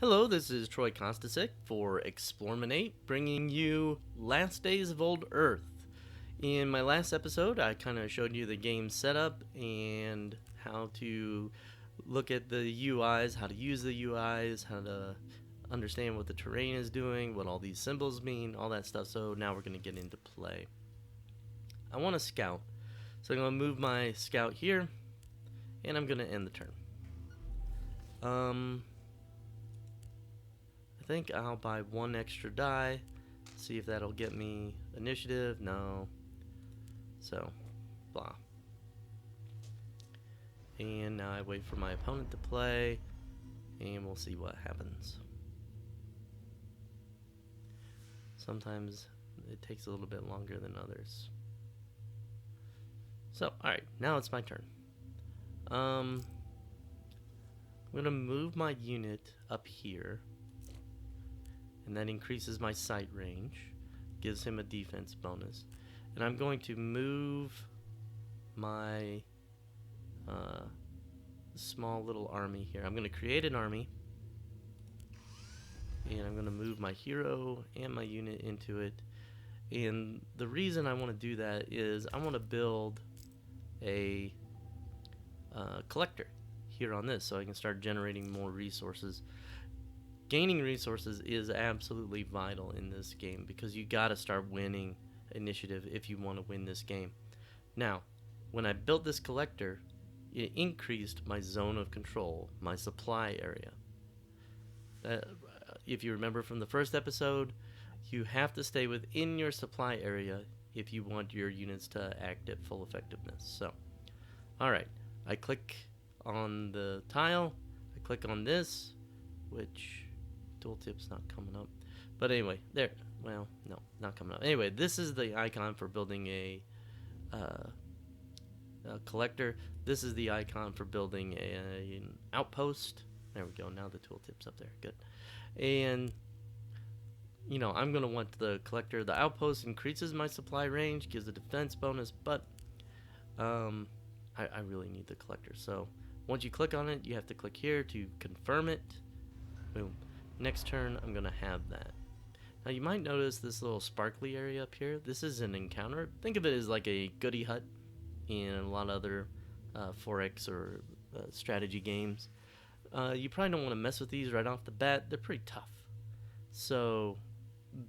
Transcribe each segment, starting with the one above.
Hello, this is Troy Kostasek for Explorminate, bringing you Last Days of Old Earth. In my last episode, I kind of showed you the game setup and how to look at the UIs, how to use the UIs, how to understand what the terrain is doing, what all these symbols mean, all that stuff. So now we're going to get into play. I want to scout, so I'm going to move my scout here, and I'm going to end the turn. I think I'll buy one extra die, see if that'll get me initiative. No. So, blah. And now I wait for my opponent to play, and we'll see what happens. Sometimes it takes a little bit longer than others. So, alright, now it's my turn. I'm going to move my unit up here, and that increases my sight range, gives him a defense bonus. And I'm going to move my small little army here. I'm going to create an army, and I'm going to move my hero and my unit into it. And the reason I want to do that is I want to build a collector here on this so I can start generating more resources. Gaining resources is absolutely vital in this game because you gotta start winning initiative if you want to win this game. Now, when I built this collector, it increased my zone of control, my supply area. If you remember from the first episode, you have to stay within your supply area if you want your units to act at full effectiveness. So, alright, I click on the tile, I click on this, which tooltip's not coming up, but anyway, there. Well, no, not coming up. Anyway, this is the icon for building a collector. This is the icon for building an outpost. There we go. Now the tooltip's up there. Good. And you know, I'm gonna want the collector. The outpost increases my supply range, gives a defense bonus, but I really need the collector. So once you click on it, you have to click here to confirm it. Boom. Next turn, I'm going to have that. Now, you might notice this little sparkly area up here. This is an encounter. Think of it as like a goodie hut in a lot of other 4X or strategy games. You probably don't want to mess with these right off the bat. They're pretty tough. So,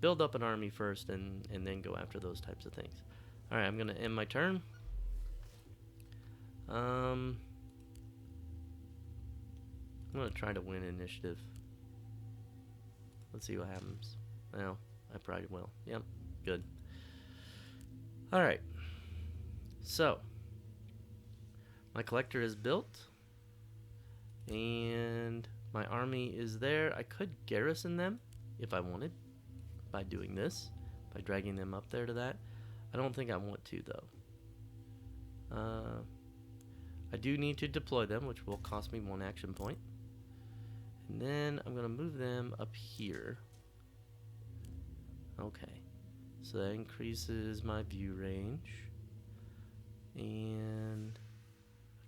build up an army first and then go after those types of things. Alright, I'm going to end my turn. I'm going to try to win initiative. Let's see what happens. Well, I probably will. Yep, good. Alright. So, my collector is built. And my army is there. I could garrison them if I wanted by doing this. By dragging them up there to that. I don't think I want to, though. I do need to deploy them, which will cost me one action point. And then I'm going to move them up here. Okay. So that increases my view range. And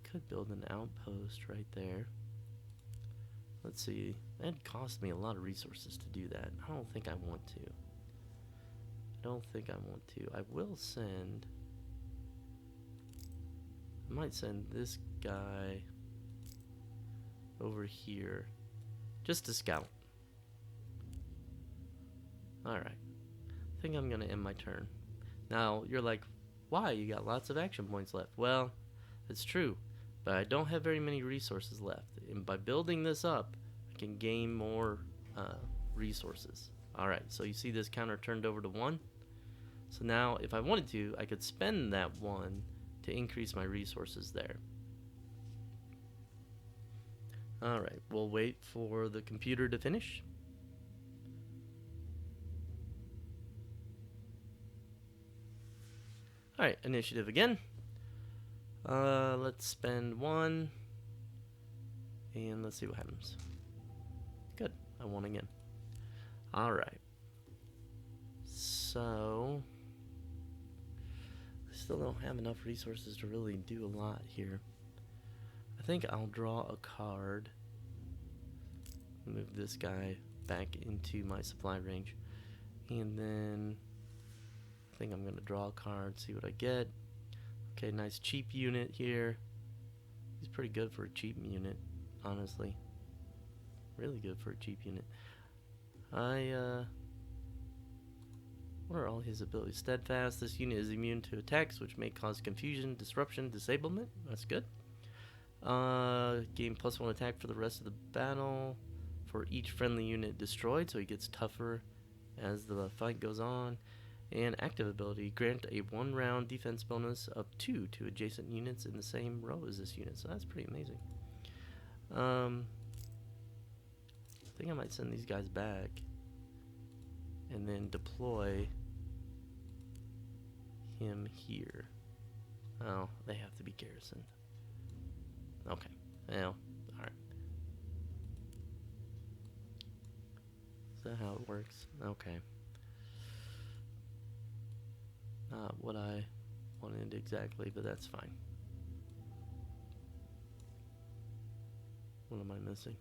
I could build an outpost right there. Let's see. That'd cost me a lot of resources to do that. I don't think I want to. I will send... I might send this guy over here. Just to scout. Alright. I think I'm going to end my turn. Now, you're like, why? You got lots of action points left. Well, it's true. But I don't have very many resources left. And by building this up, I can gain more resources. Alright, so you see this counter turned over to 1. So now, if I wanted to, I could spend that 1 to increase my resources there. Alright, we'll wait for the computer to finish. Alright, initiative again. Let's spend 1. And let's see what happens. Good, I won again. Alright. So, I still don't have enough resources to really do a lot here. I think I'll draw a card. move this guy back into my supply range. And then I think I'm going to draw a card, see what I get. Okay, nice cheap unit here. He's pretty good for a cheap unit, honestly. Really good for a cheap unit. What are all his abilities? Steadfast. This unit is immune to attacks, which may cause confusion, disruption, disablement. That's good. Gain +1 attack for the rest of the battle for each friendly unit destroyed, so he gets tougher as the fight goes on. And active ability, grant a 1-round defense bonus of 2 to adjacent units in the same row as this unit, so that's pretty amazing. I think I might send these guys back and then deploy him here. Oh, they have to be garrisoned. Okay, well, alright. Is that how it works? Okay. Not what I wanted exactly, but that's fine. What am I missing?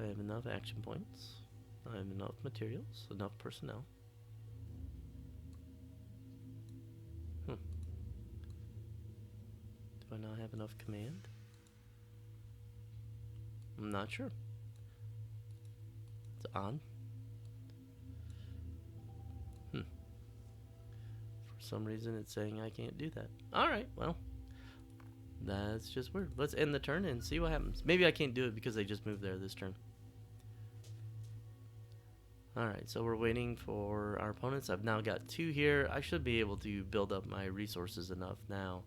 I have enough action points. I have enough materials, enough personnel. Do I not have enough command? I'm not sure. It's odd. For some reason it's saying I can't do that. Alright, well. That's just weird. Let's end the turn and see what happens. Maybe I can't do it because they just moved there this turn. Alright, so we're waiting for our opponents. I've now got 2 here. I should be able to build up my resources enough now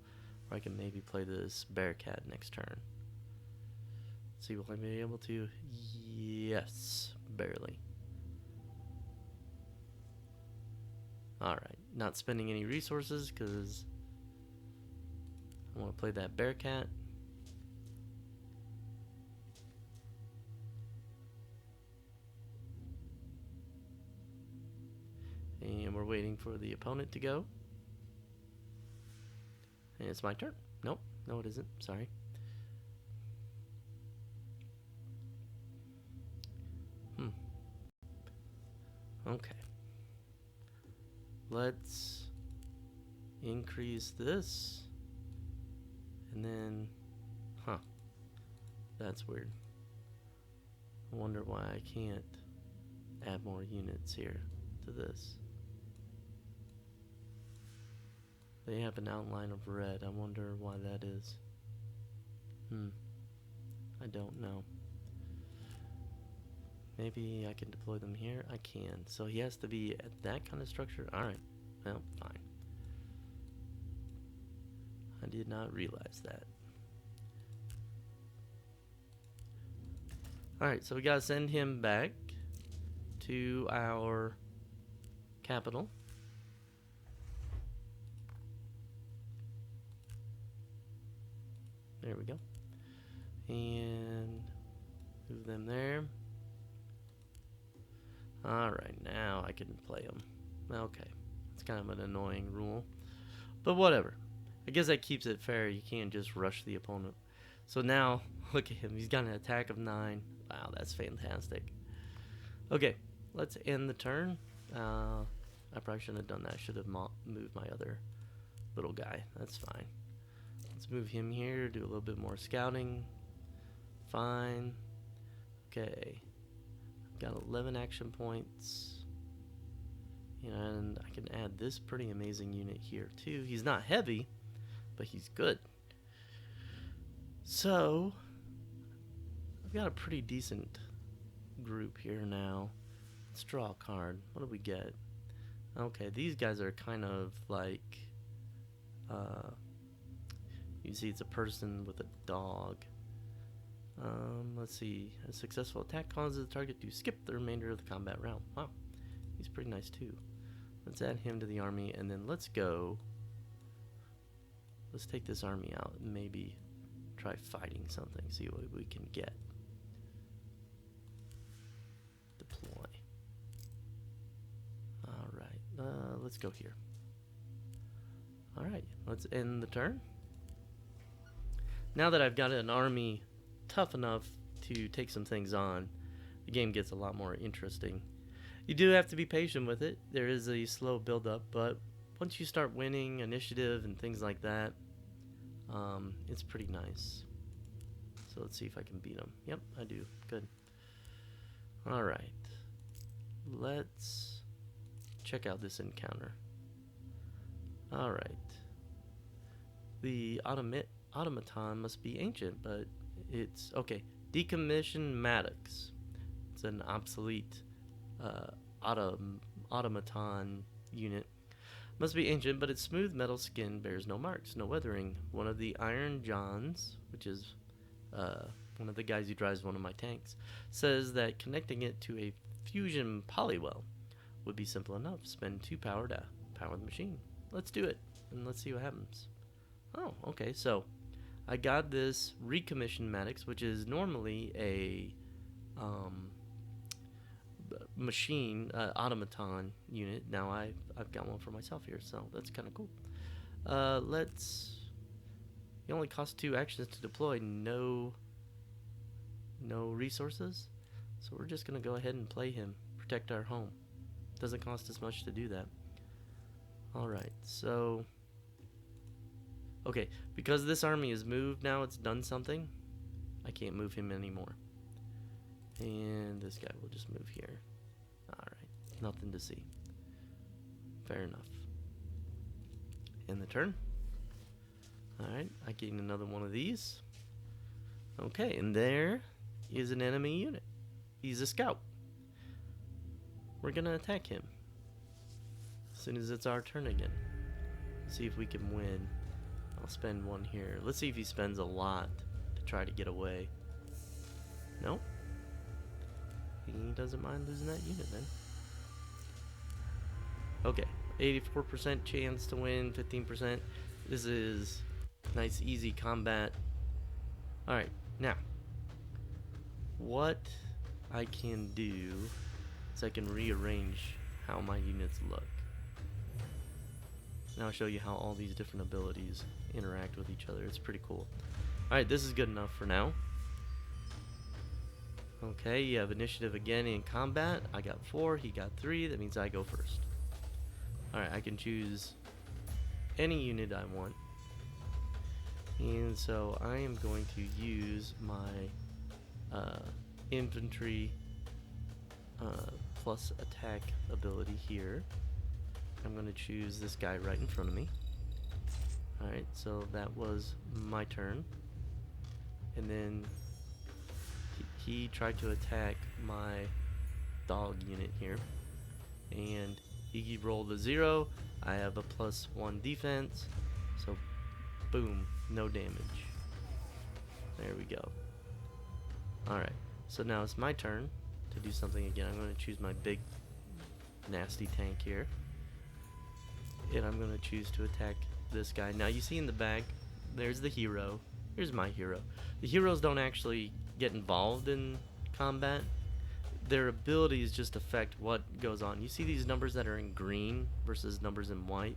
where I can maybe play this Bearcat next turn. See, will I be able to? Yes, barely. Alright, not spending any resources because I want to play that Bearcat. And we're waiting for the opponent to go. And it's my turn. Nope, no it isn't. Sorry. Okay. Let's increase this. And then, that's weird. I wonder why I can't add more units here to this. They have an outline of red. I wonder why that is. I don't know. Maybe I can deploy them here? I can. So he has to be at that kind of structure? Alright. Well, fine. I did not realize that. Alright, so we gotta send him back to our capital. There we go. And move them there. Alright, now I can play him. Okay. It's kind of an annoying rule. But whatever. I guess that keeps it fair. You can't just rush the opponent. So now, look at him. He's got an attack of 9. Wow, that's fantastic. Okay, let's end the turn. I probably shouldn't have done that. I should have moved my other little guy. That's fine. Let's move him here, do a little bit more scouting. Fine. Okay. Got 11 action points. And I can add this pretty amazing unit here too. He's not heavy, but he's good. So, I've got a pretty decent group here now. Let's draw a card. What do we get? Okay, these guys are kind of like, you see it's a person with a dog. Let's see. A successful attack causes the target to skip the remainder of the combat round. Wow, he's pretty nice too. Let's add him to the army, and then let's go. Let's take this army out and maybe try fighting something, see what we can get. Deploy. Alright, let's go here. Alright, let's end the turn. now that I've got an army tough enough to take some things on, the game gets a lot more interesting. You do have to be patient with it. There is a slow build-up, but once you start winning initiative and things like that, it's pretty nice. So let's see if I can beat them. Yep, I do. Good. All right. Let's check out this encounter. All right. The automaton must be ancient, but it's okay. Decommission Maddox. It's an obsolete automaton unit. Must be ancient, but its smooth metal skin bears no marks, no weathering. One of the Iron Johns, which is one of the guys who drives one of my tanks, says that connecting it to a fusion polywell would be simple enough. Spend 2 power to power the machine. Let's do it, and let's see what happens. Oh, okay, so I got this recommissioned Maddox, which is normally a machine automaton unit. Now I've got one for myself here, so that's kind of cool. It only costs 2 actions to deploy, no resources. So we're just gonna go ahead and play him, protect our home. Doesn't cost us much to do that. Alright, so okay, because this army is moved now, it's done something, I can't move him anymore. And this guy will just move here. Alright, nothing to see. Fair enough. End the turn. Alright, I gain another one of these. Okay, and there is an enemy unit. He's a scout. We're gonna attack him as soon as it's our turn again. See if we can win. I'll spend 1 here. Let's see if he spends a lot to try to get away. Nope. He doesn't mind losing that unit then. Okay, 84% chance to win, 15%. This is nice, easy combat. Alright, now, what I can do is I can rearrange how my units look. Now I'll show you how all these different abilities interact with each other. It's pretty cool. Alright, this is good enough for now. Okay, you have initiative again in combat. I got 4, he got 3. That means I go first. Alright, I can choose any unit I want. And so I am going to use my infantry plus attack ability here. I'm going to choose this guy right in front of me. Alright, so that was my turn. And then he tried to attack my dog unit here. And he rolled a 0. I have a +1 defense. So, boom, no damage. There we go. Alright, so now it's my turn to do something again. I'm going to choose my big, nasty tank here. And I'm going to choose to attack this guy. Now, you see in the back, there's the hero. Here's my hero. The heroes don't actually get involved in combat. Their abilities just affect what goes on. You see these numbers that are in green versus numbers in white?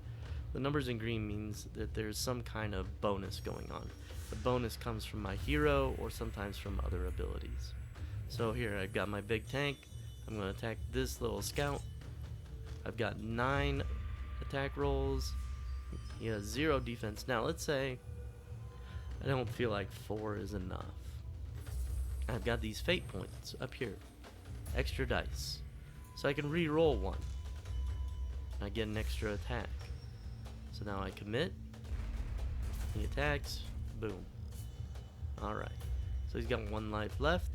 The numbers in green means that there's some kind of bonus going on. The bonus comes from my hero or sometimes from other abilities. So here I've got my big tank. I'm going to attack this little scout. I've got 9 attack rolls. He has 0 defense. Now let's say I don't feel like 4 is enough. I've got these fate points up here. Extra dice. So I can re-roll 1. I get an extra attack. So now I commit. He attacks. Boom. Alright. So he's got 1 life left.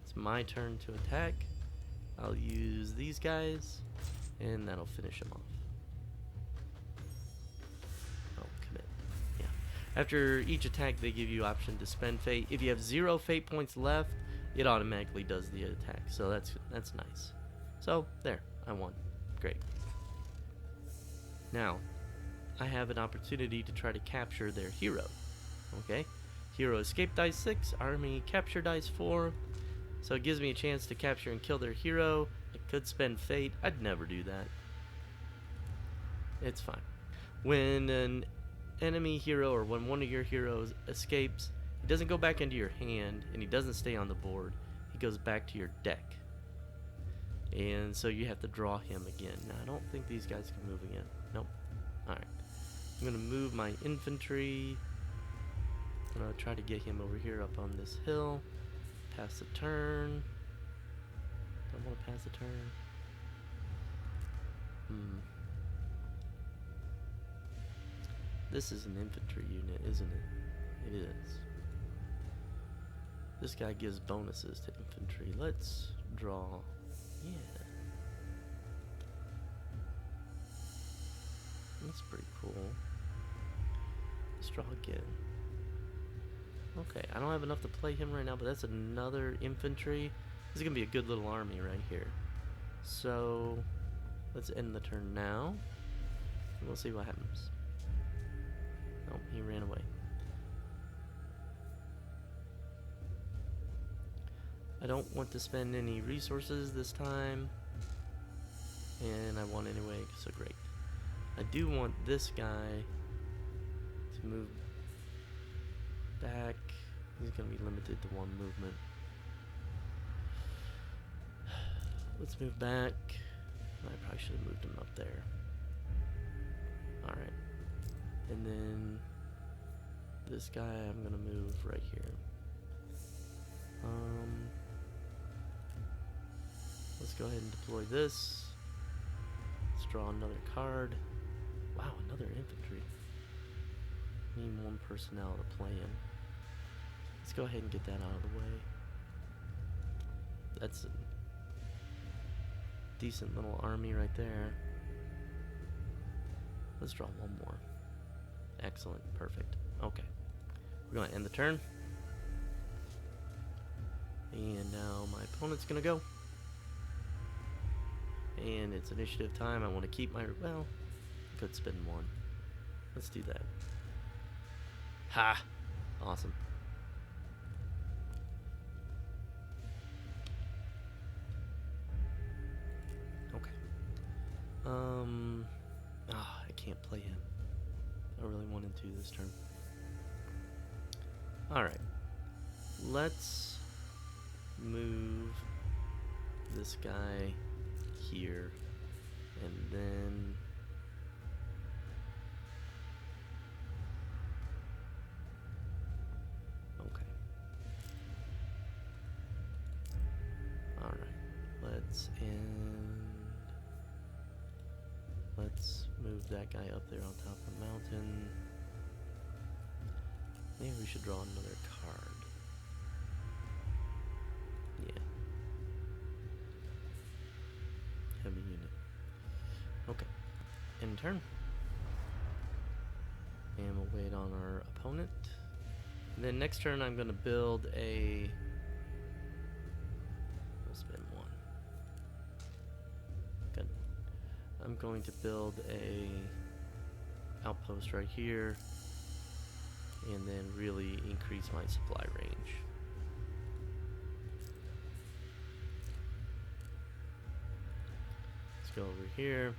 It's my turn to attack. I'll use these guys. And that'll finish him off. Oh, commit. Yeah. After each attack, they give you option to spend fate. If you have 0 fate points left, it automatically does the attack. So that's nice. So, there. I won. Great. Now, I have an opportunity to try to capture their hero. Okay? Hero escape dice 6, army capture dice 4. So it gives me a chance to capture and kill their hero. I could spend fate. I'd never do that. It's fine. When an enemy hero or when one of your heroes escapes, He doesn't go back into your hand, and he doesn't stay on the board. He goes back to your deck. And so you have to draw him again. Now, I don't think these guys can move again. Nope. Alright. I'm going to move my infantry. I'm going to try to get him over here up on this hill. Pass the turn. Don't want to pass the turn. This is an infantry unit, isn't it? It is. This guy gives bonuses to infantry. Let's draw. Yeah. That's pretty cool. Let's draw again. Okay, I don't have enough to play him right now, but that's another infantry. This is going to be a good little army right here. So, let's end the turn now. And we'll see what happens. Oh, he ran away. I don't want to spend any resources this time. And I won anyway, so great. I do want this guy to move back. He's going to be limited to one movement. Let's move back. I probably should have moved him up there. Alright. And then this guy I'm going to move right here. Let's go ahead and deploy this. Let's draw another card. Wow, another infantry. Need one personnel to play in. Let's go ahead and get that out of the way. That's a decent little army right there. Let's draw one more. Excellent, perfect. Okay. We're going to end the turn. And now my opponent's going to go. And it's initiative time. I want to keep my... Well, I could spend one. Let's do that. Ha! Awesome. Okay. I can't play him. I really wanted to this turn. Alright. Let's move this guy here, and then okay. Alright, let's move that guy up there on top of the mountain. Maybe we should draw another card. Yeah. Heavy unit. Okay. End turn. And we'll wait on our opponent. And then next turn I'm going to build a... We'll spend one. Good. I'm going to build a outpost right here. And then really increase my supply range. Go over here.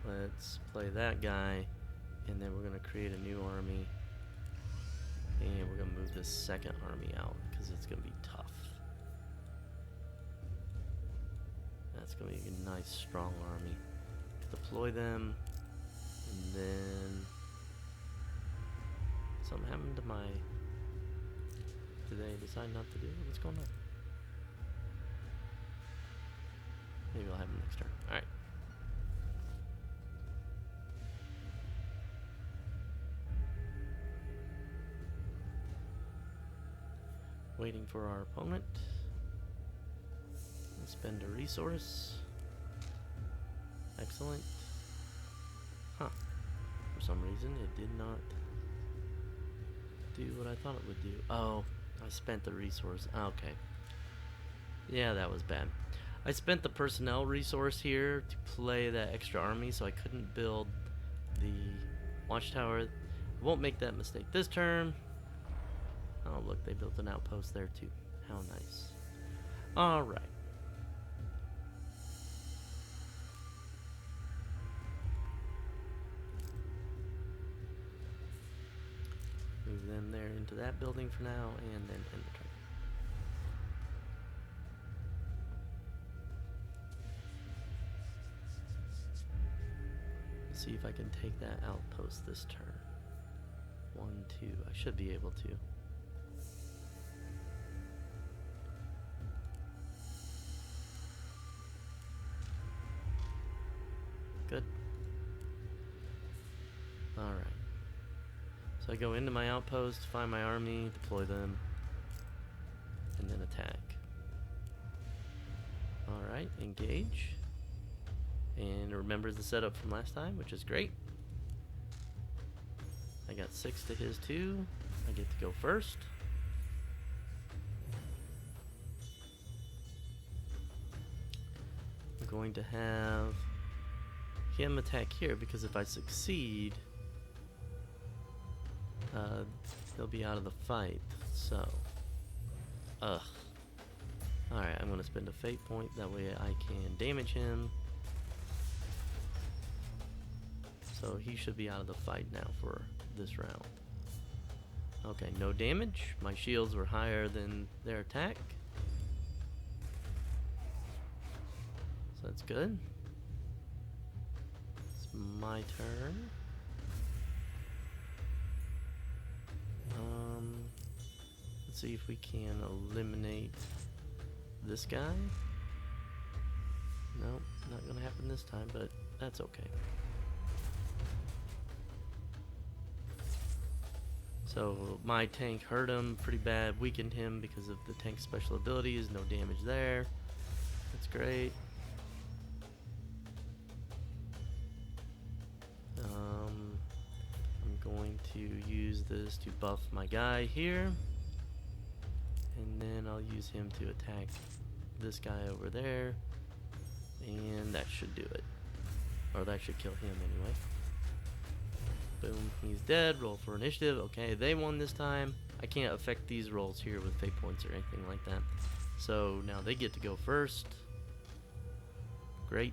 Let's play that guy, and then we're gonna create a new army, and we're gonna move this second army out because it's gonna be tough. That's gonna be a nice strong army. Deploy them, and then something happened to my... Did they decide not to do it? What's going on? Maybe I'll have him next turn. Alright. Waiting for our opponent. We'll spend a resource. Excellent. Huh. For some reason, it did not do what I thought it would do. Oh, I spent the resource. Okay. Yeah, that was bad. I spent the personnel resource here to play that extra army, so I couldn't build the watchtower. I won't make that mistake this turn. Oh, look, they built an outpost there too. How nice. Alright. Move move them there into that building for now, and then end the turn. See if I can take that outpost this turn. 1, 2. I should be able to. Good. Alright. So I go into my outpost, find my army, deploy them, and then attack. Alright, engage. And remember the setup from last time, which is great. I got 6 to his 2. I get to go first. I'm going to have him attack here because if I succeed, he'll be out of the fight. So, alright, I'm going to spend a fate point. That way I can damage him. So he should be out of the fight now for this round. Okay, no damage. My shields were higher than their attack. So that's good. It's my turn. Let's see if we can eliminate this guy. Nope, not gonna happen this time, but that's okay. So my tank hurt him pretty bad, weakened him because of the tank's special abilities. No damage there. That's great. I'm going to use this to buff my guy here. And then I'll use him to attack this guy over there. And that should do it. Or that should kill him anyway. Boom, he's dead. Roll for initiative. Okay, they won this time. I can't affect these rolls here with fate points or anything like that. So now they get to go first. Great.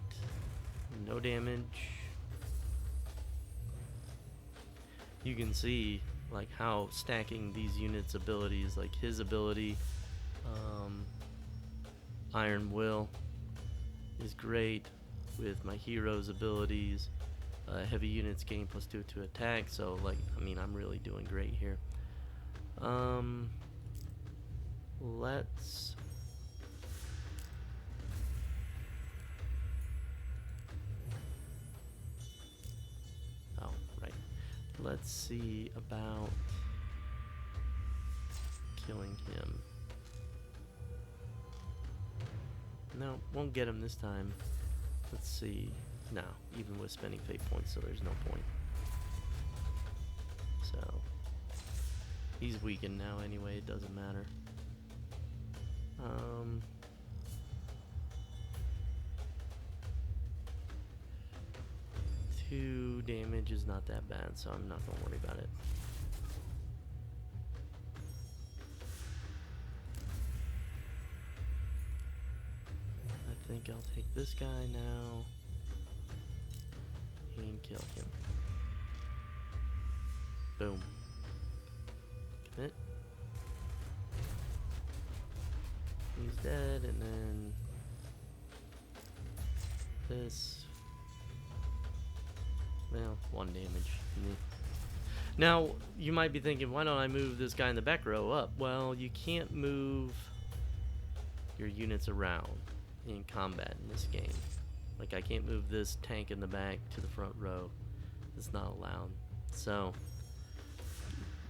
No damage. You can see like how stacking these units' abilities, like his ability, Iron Will, is great with my hero's abilities. Heavy units gain +2 to attack, so like, I mean, I'm really doing great here. Let's let's see about killing him. No, won't get him this time. Let's see. No, even with spending fate points, so there's no point. So he's weakened now anyway, it doesn't matter. 2 damage is not that bad, so I'm not gonna worry about it. I think I'll take this guy now and kill him. Boom. Commit. He's dead, and then this. Well, 1 damage. Now, you might be thinking, why don't I move this guy in the back row up? Well, you can't move your units around in combat in this game. Like, I can't move this tank in the back to the front row. It's not allowed. So,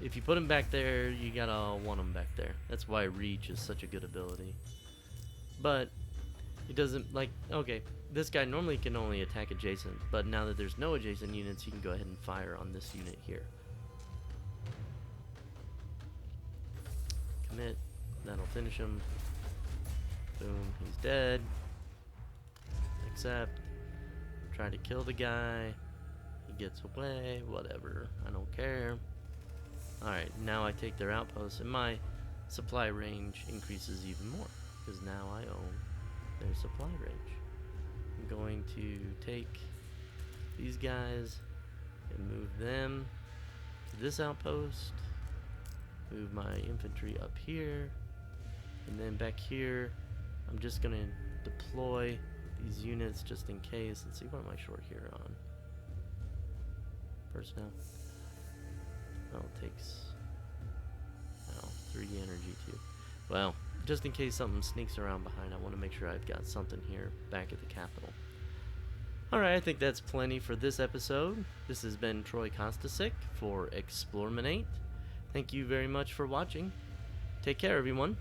if you put him back there, you gotta want him back there. That's why Reach is such a good ability. But it doesn't, like, okay, this guy normally can only attack adjacent, but now that there's no adjacent units, he can go ahead and fire on this unit here. Commit. That'll finish him. Boom, he's dead. Accept. Try to kill the guy. He gets away. Whatever. I don't care. Alright, now I take their outposts, and my supply range increases even more, because now I own their supply range. I'm going to take these guys and move them to this outpost. Move my infantry up here. And then back here, I'm just going to deploy these units just in case. Let's see, what am I short here on? Personnel. Oh, it takes 3 energy too. Well, just in case something sneaks around behind, I want to make sure I've got something here back at the capital. Alright, I think that's plenty for this episode. This has been Troy Kostasik for Explorminate. Thank you very much for watching. Take care, everyone.